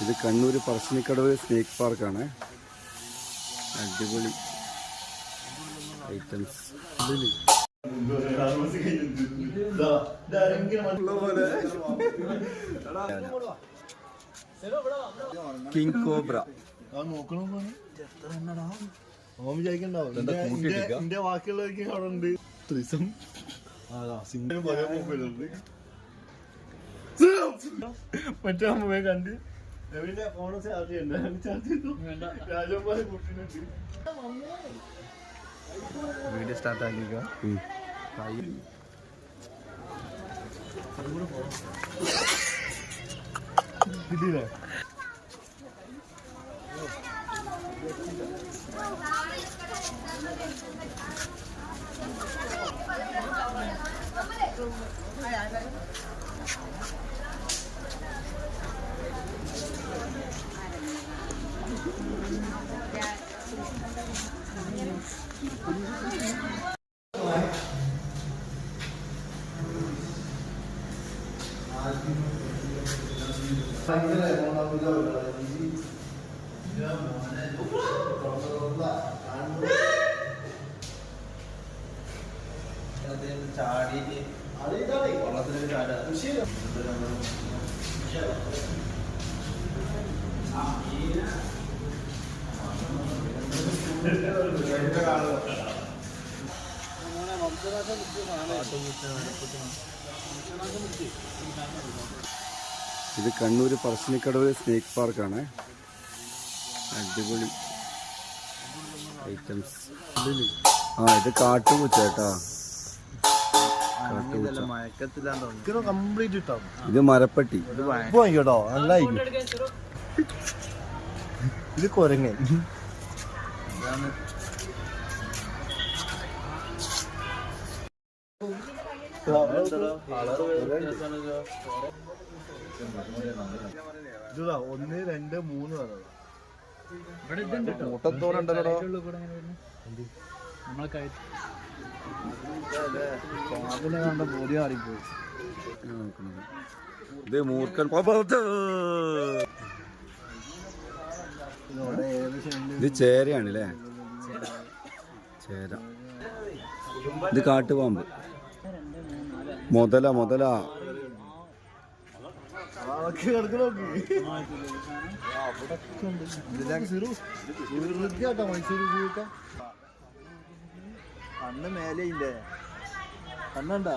ഇത് കണ്ണൂർ പറശ്ശിനിക്കടവ് സ്നേക്ക് പാർക്കാണ്. അടിപൊളി ഐറ്റംസ്. കിങ് കോബ്ര എന്റെ ബാക്കിയുള്ളവർക്ക് അവിടെ ഉണ്ട്. ത്രിസം മറ്റേ മൊബൈൽ കണ്ട് രവിന്റെ ഫോൺ ചാർജ് ചെയ്യണ്ട. രാജകുമാരി കുട്ടിനുണ്ട്. Video start ആക്കിക്ക. കിട്ടിയില്ലേ? ഇത് കണ്ണൂർ പറശ്ശിനിക്കടവ് സ്നേക്ക് പാർക്കാണ്. അടിപൊളി ഐറ്റംസ്. ഇത് കാട്ടുപൂച്ച കേട്ടാ. ഇത് മരപ്പട്ടി. കേട്ടോ നല്ലായിരിക്കും. ഇത് കൊരങ്ങൻ. ഇതാ 1, 2, 3 മുട്ടത്തോടുണ്ടല്ലോ. കണ്ട ബോധി മാറിപ്പോയി. ഇത് മൂർക്കൻ. ഇത് ചേരയാണല്ലേ? ചേര. ഇത് കാട്ടുപാമ്പ്. മുതല കണ്ണ് മേലെ ഇല്ലേ? കണ്ണണ്ടാ?